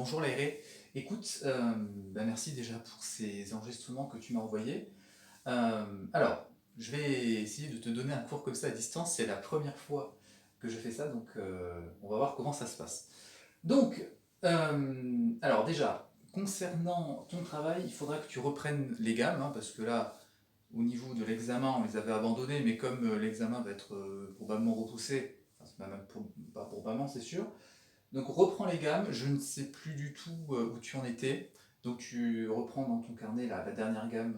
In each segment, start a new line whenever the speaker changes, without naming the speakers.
Bonjour Laéré, écoute, merci déjà pour ces enregistrements que tu m'as envoyés. Alors, je vais essayer de te donner un cours comme ça à distance, c'est la première fois que je fais ça, donc on va voir comment ça se passe. Donc, alors déjà, concernant ton travail, il faudra que tu reprennes les gammes, hein, parce que là, au niveau de l'examen, on les avait abandonnés, mais comme l'examen va être probablement repoussé, enfin, c'est pas probablement, c'est sûr, donc reprends les gammes, je ne sais plus du tout où tu en étais. Donc tu reprends dans ton carnet la dernière gamme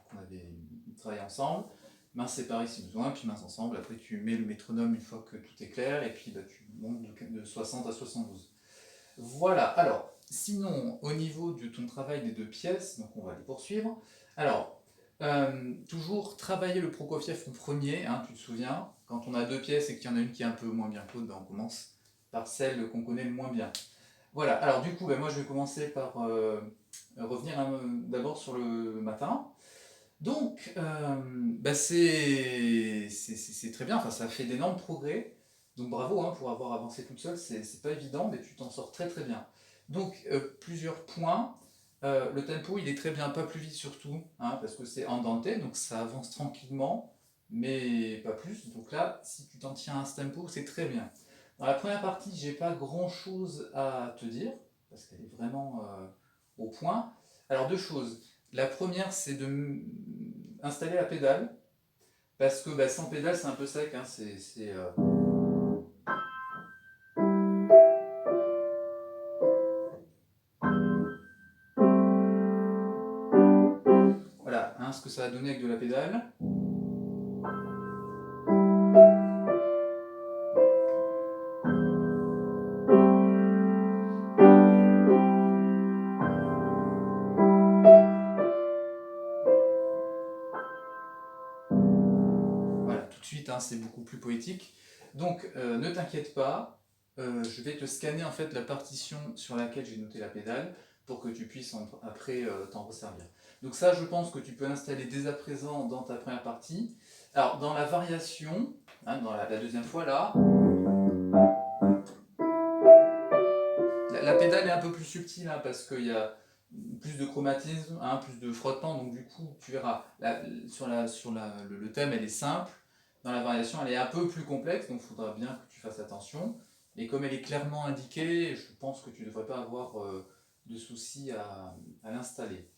qu'on avait travaillé ensemble. Main séparée si besoin, puis mains ensemble. Après tu mets le métronome une fois que tout est clair, et puis tu montes de 60 à 72. Voilà, alors, sinon, au niveau de ton travail des deux pièces, donc on va les poursuivre. Alors, toujours travailler le Prokofiev en premier, hein, tu te souviens, quand on a deux pièces et qu'il y en a une qui est un peu moins bien que l'autre, ben on commence par celle qu'on connaît le moins bien. Voilà, alors du coup, moi je vais commencer par revenir d'abord sur le matin. Donc, c'est très bien, enfin, ça fait d'énormes progrès. Donc bravo hein, pour avoir avancé toute seule, c'est pas évident, mais tu t'en sors très très bien. Donc, plusieurs points. Le tempo, il est très bien, pas plus vite surtout, hein, parce que c'est andante, donc ça avance tranquillement, mais pas plus. Donc là, si tu t'en tiens à ce tempo, c'est très bien. Dans la première partie, j'ai pas grand chose à te dire, parce qu'elle est vraiment au point. Alors, deux choses. La première, c'est de installer la pédale, parce que sans pédale, c'est un peu sec. Hein, Voilà, hein, ce que ça a donné avec de la pédale. Voilà, tout de suite, hein, c'est beaucoup plus poétique. Donc, ne t'inquiète pas, je vais te scanner en fait la partition sur laquelle j'ai noté la pédale pour que tu puisses après t'en resservir. Donc ça, je pense que tu peux l'installer dès à présent dans ta première partie. Alors, dans la variation, hein, dans la deuxième fois là, la pédale est un peu plus subtile hein, parce qu'il y a plus de chromatisme, hein, plus de frottement, donc du coup tu verras, le thème elle est simple, dans la variation elle est un peu plus complexe, donc il faudra bien que tu fasses attention, et comme elle est clairement indiquée, je pense que tu ne devrais pas avoir de soucis à l'installer.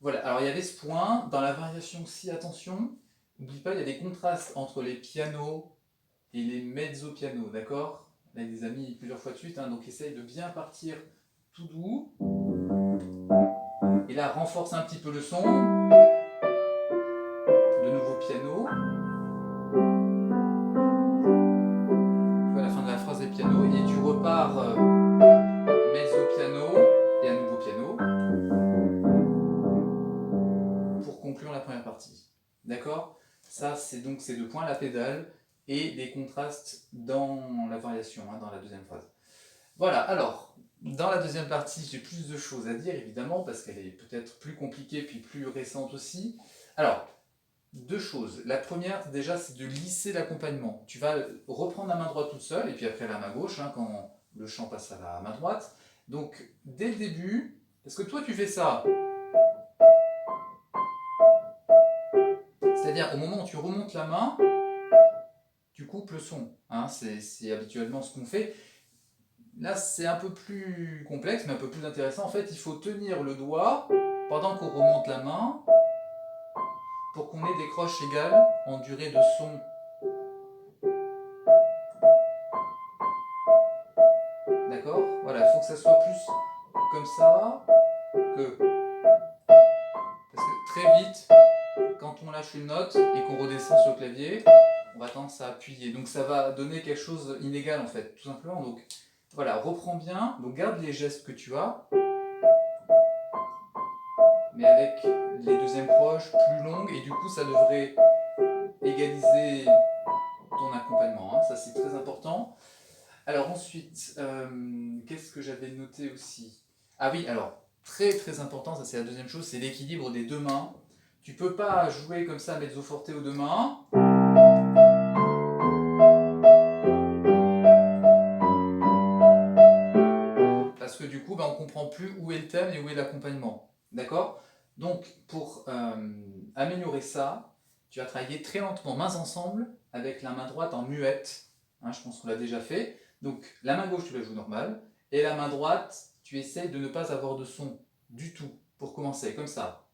Voilà, alors il y avait ce point, dans la variation aussi, attention, n'oublie pas, il y a des contrastes entre les pianos et les mezzo-pianos, d'accord? Là, il les a mis plusieurs fois de suite, hein, donc essaye de bien partir tout doux. Et là, renforce un petit peu le son. De nouveau piano. Tu vois, la fin de la phrase est piano. Et tu repars mezzo-piano et un nouveau piano. Pour conclure la première partie. D'accord? Ça, c'est donc ces deux points, la pédale et des contrastes dans la variation, hein, dans la deuxième phrase. Voilà, alors, dans la deuxième partie, j'ai plus de choses à dire, évidemment, parce qu'elle est peut-être plus compliquée, puis plus récente aussi. Alors, deux choses. La première, déjà, c'est de lisser l'accompagnement. Tu vas reprendre la main droite toute seule, et puis après la main gauche, hein, quand le chant passe à la main droite. Donc, dès le début, parce que toi, tu fais ça. C'est-à-dire, au moment où tu remontes la main, tu coupes le son. Hein, c'est habituellement ce qu'on fait. Là, c'est un peu plus complexe, mais un peu plus intéressant. En fait, il faut tenir le doigt pendant qu'on remonte la main pour qu'on ait des croches égales en durée de son. D'accord? Voilà, il faut que ça soit plus comme ça que. Parce que très vite, quand on lâche une note et qu'on redescend sur le clavier, on va tendance à appuyer. Donc ça va donner quelque chose d'inégal en fait, tout simplement. Donc voilà, reprends bien. Donc garde les gestes que tu as, mais avec les deuxièmes croches plus longues, et du coup ça devrait égaliser ton accompagnement. Hein. Ça c'est très important. Alors ensuite, qu'est-ce que j'avais noté aussi? Ah oui, alors très très important, ça c'est la deuxième chose, c'est l'équilibre des deux mains. Tu peux pas jouer comme ça mezzo forte aux deux mains. Parce que du coup, on comprends plus où est le thème et où est l'accompagnement. D'accord? Donc, pour améliorer ça, tu vas travailler très lentement, mains ensemble, avec la main droite en muette. Hein, je pense qu'on l'a déjà fait. Donc, la main gauche, tu la joues normale. Et la main droite, tu essayes de ne pas avoir de son du tout. Pour commencer, comme ça.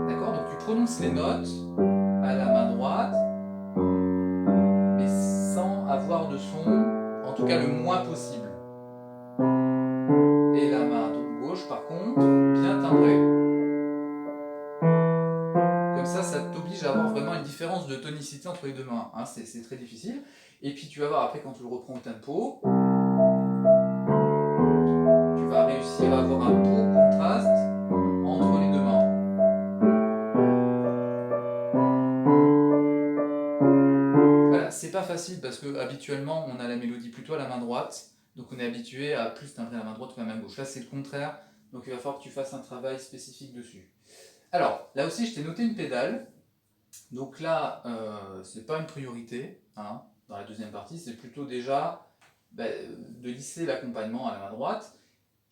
D'accord? Donc, tu prononces les notes à la main droite, mais sans avoir de son, en tout cas le moins possible. Et la main gauche, par contre, bien timbrée. Comme ça t'oblige à avoir vraiment une différence de tonicité entre les deux mains. Hein, c'est très difficile. Et puis tu vas voir après quand tu le reprends au tempo, tu vas réussir à avoir un beau contraste entre les deux mains. Voilà, c'est pas facile parce que habituellement on a la mélodie plutôt à la main droite, donc on est habitué à plus timbrer la main droite que la main gauche. Là c'est le contraire, donc il va falloir que tu fasses un travail spécifique dessus. Alors, là aussi je t'ai noté une pédale. Donc là, c'est pas une priorité, hein, dans la deuxième partie, c'est plutôt déjà de lisser l'accompagnement à la main droite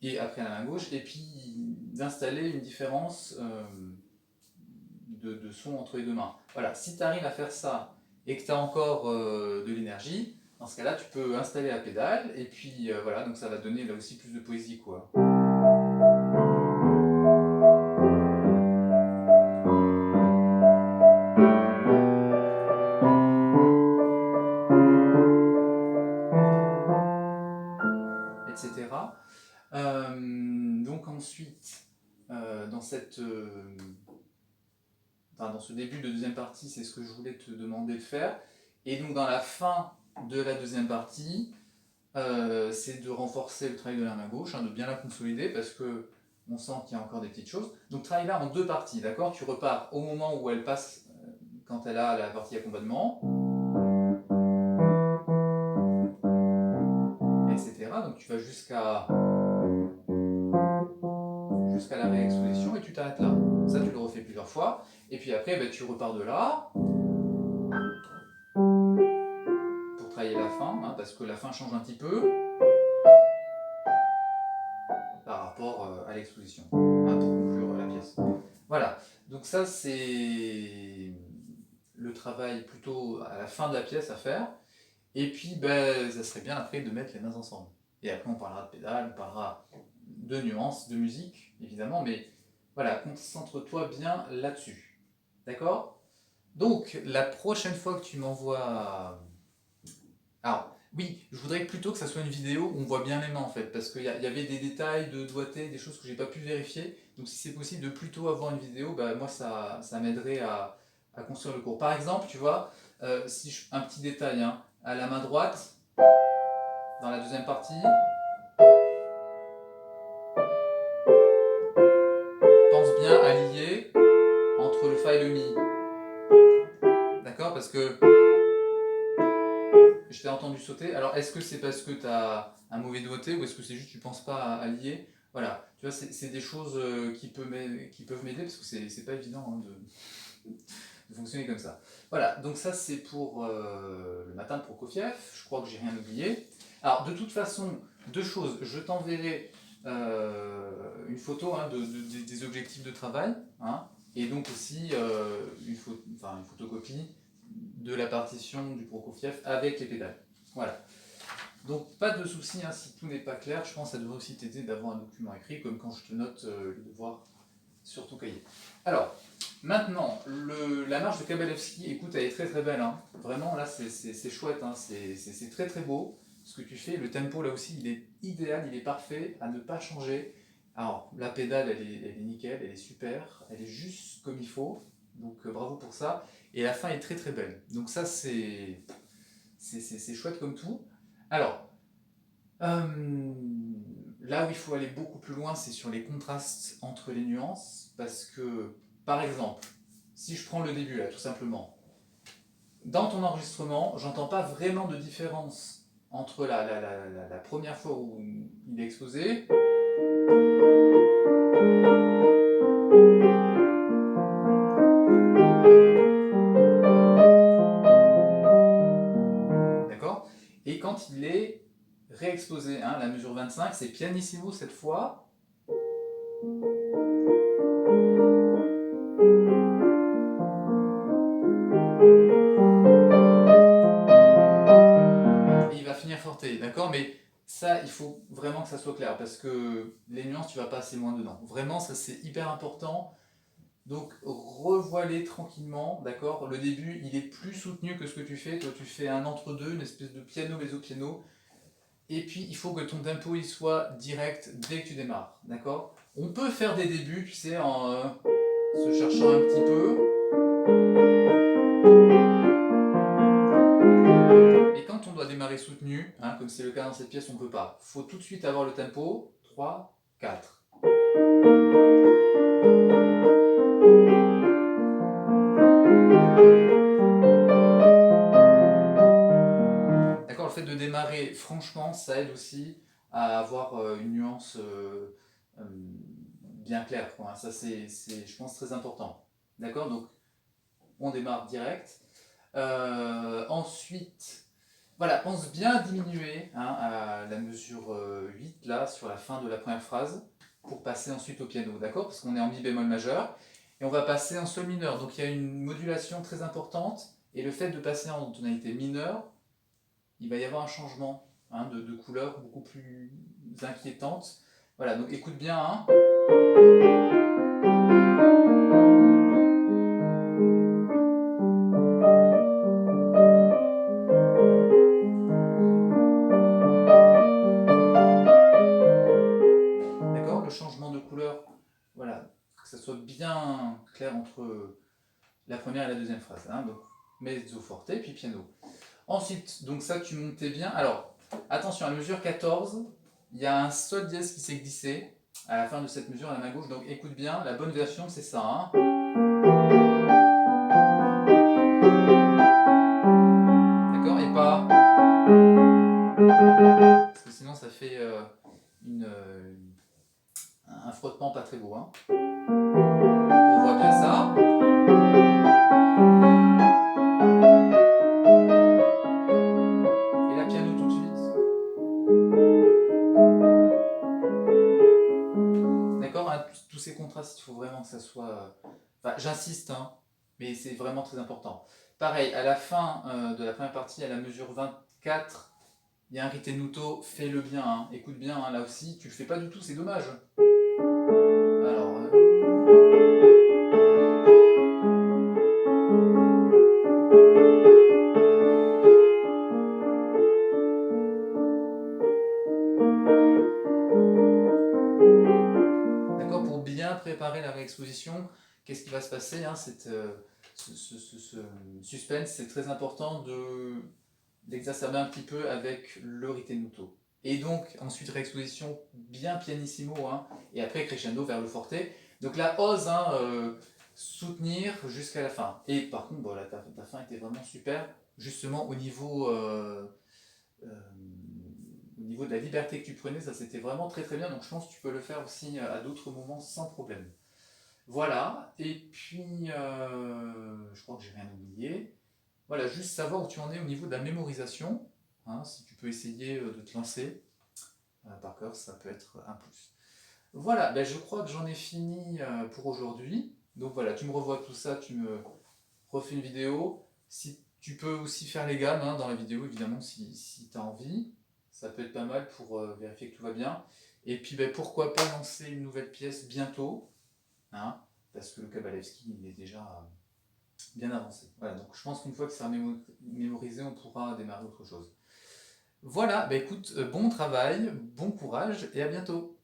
et après à la main gauche, et puis d'installer une différence de son entre les deux mains. Voilà, si tu arrives à faire ça et que tu as encore de l'énergie, dans ce cas-là, tu peux installer la pédale, et puis voilà, donc ça va donner là aussi plus de poésie, quoi. Etc. Donc ensuite, dans dans ce début de deuxième partie, c'est ce que je voulais te demander de faire. Et donc dans la fin de la deuxième partie, c'est de renforcer le travail de la main gauche, hein, de bien la consolider parce que on sent qu'il y a encore des petites choses. Donc travaille là en deux parties, d'accord? Tu repars au moment où elle passe, quand elle a la partie accompagnement, etc. Donc tu vas jusqu'à la réexposition et tu t'arrêtes là. Ça, tu le refais plusieurs fois. Et puis après, tu repars de là pour travailler la fin, hein, parce que la fin change un petit peu par rapport à l'exposition, hein, pour conclure la pièce. Voilà, donc ça c'est le travail plutôt à la fin de la pièce à faire. Et puis, ça serait bien après de mettre les mains ensemble. Et après, on parlera de pédale, on parlera de nuances, de musique, évidemment, mais voilà, concentre-toi bien là-dessus. D'accord? Donc, la prochaine fois que tu m'envoies... Alors, oui, je voudrais plutôt que ça soit une vidéo où on voit bien les mains, en fait, parce qu'il y avait des détails de doigté, des choses que j'ai pas pu vérifier. Donc, si c'est possible de plutôt avoir une vidéo, moi, ça m'aiderait à construire le cours. Par exemple, tu vois, un petit détail, hein, à la main droite, dans la deuxième partie, pense bien à lier entre le fa et le mi. D'accord? Parce que je t'ai entendu sauter. Alors, est-ce que c'est parce que tu as un mauvais doigté ou est-ce que c'est juste que tu ne penses pas à lier? Voilà, tu vois, c'est des choses qui peuvent m'aider parce que c'est pas évident, hein, de fonctionner comme ça. Voilà, donc ça c'est pour le matin de Prokofiev. Je crois que j'ai rien oublié. Alors, de toute façon, deux choses. Je t'enverrai une photo, hein, des objectifs de travail, hein, et donc aussi une photocopie de la partition du Prokofiev avec les pédales. Voilà. Donc pas de souci, hein, si tout n'est pas clair, je pense que ça devrait aussi t'aider d'avoir un document écrit, comme quand je te note les devoirs sur ton cahier. Alors, maintenant, la marche de Kabalevski, écoute, elle est très très belle. Hein. Vraiment, là, c'est chouette, hein. C'est très très beau ce que tu fais. Le tempo, là aussi, il est idéal, il est parfait, à ne pas changer. Alors, la pédale, elle est nickel, elle est super, elle est juste comme il faut. Donc, bravo pour ça. Et la fin est très très belle. Donc ça, c'est chouette comme tout. Alors, là où il faut aller beaucoup plus loin, c'est sur les contrastes entre les nuances. Parce que, par exemple, si je prends le début là, tout simplement, dans ton enregistrement, j'entends pas vraiment de différence entre la première fois où il est exposé d'accord, et quand il est réexposer, hein, la mesure 25, c'est pianissimo cette fois. Et il va finir forte, d'accord? Mais ça, il faut vraiment que ça soit clair, parce que les nuances, tu vas passer moins dedans. Vraiment, ça c'est hyper important. Donc revoilez tranquillement, d'accord? Le début, il est plus soutenu que ce que tu fais. Toi, tu fais un entre-deux, une espèce de piano mezzo-piano. Et puis, il faut que ton tempo il soit direct dès que tu démarres, d'accord? On peut faire des débuts, tu sais, en se cherchant un petit peu. Et quand on doit démarrer soutenu, hein, comme c'est le cas dans cette pièce, on ne peut pas. Il faut tout de suite avoir le tempo. 3, 4. D'accord, le fait de démarrer franchement, ça aide aussi à avoir une nuance bien claire, quoi. Ça, c'est, je pense, très important. D'accord, donc on démarre direct. Ensuite, voilà, pense bien à diminuer, hein, à la mesure 8, là, sur la fin de la première phrase, pour passer ensuite au piano, d'accord? Parce qu'on est en mi bémol majeur, et on va passer en sol mineur. Donc il y a une modulation très importante, et le fait de passer en tonalité mineure, il va y avoir un changement, hein, de couleur beaucoup plus inquiétante. Voilà, donc écoute bien, hein. D'accord? Le changement de couleur, voilà, que ça soit bien clair entre la première et la deuxième phrase, hein. Donc mezzo forte, puis piano. Ensuite, donc ça tu montais bien. Alors, attention, à la mesure 14, il y a un sol dièse qui s'est glissé à la fin de cette mesure à la main gauche, donc écoute bien, la bonne version c'est ça, hein. D'accord? Et pas... Parce que sinon ça fait un frottement pas très beau, hein. On voit bien ça. Et la piano tout de suite. D'accord, hein, tous ces contrastes, il faut vraiment que ça soit... Enfin, j'insiste, hein, mais c'est vraiment très important. Pareil, à la fin de la première partie, à la mesure 24, il y a un ritenuto, fais-le bien, hein, écoute bien, hein, là aussi, tu le fais pas du tout, c'est dommage. Alors... D'accord, pour bien préparer la réexposition, qu'est-ce qui va se passer, hein, ce suspense, c'est très important d'exacerber un petit peu avec le ritenuto. Et donc, ensuite, réexposition bien pianissimo, hein, et après crescendo vers le forte. Donc là, ose, hein, soutenir jusqu'à la fin. Et par contre, bon, là, ta fin était vraiment super, justement au niveau de la liberté que tu prenais, ça c'était vraiment très très bien. Donc je pense que tu peux le faire aussi à d'autres moments sans problème. Voilà, et puis je crois que j'ai rien oublié. Voilà, juste savoir où tu en es au niveau de la mémorisation, hein, si tu peux essayer de te lancer par cœur, ça peut être un plus. Voilà, ben, je crois que j'en ai fini pour aujourd'hui. Donc voilà, tu me revois tout ça, tu me refais une vidéo. Si tu peux aussi faire les gammes, hein, dans la vidéo, évidemment, si tu as envie. Ça peut être pas mal pour vérifier que tout va bien. Et puis ben, pourquoi pas lancer une nouvelle pièce bientôt, hein, parce que le Kabalevski il est déjà bien avancé. Voilà, donc je pense qu'une fois que ça sera mémorisé, on pourra démarrer autre chose. Voilà, bah écoute, bon travail, bon courage et à bientôt.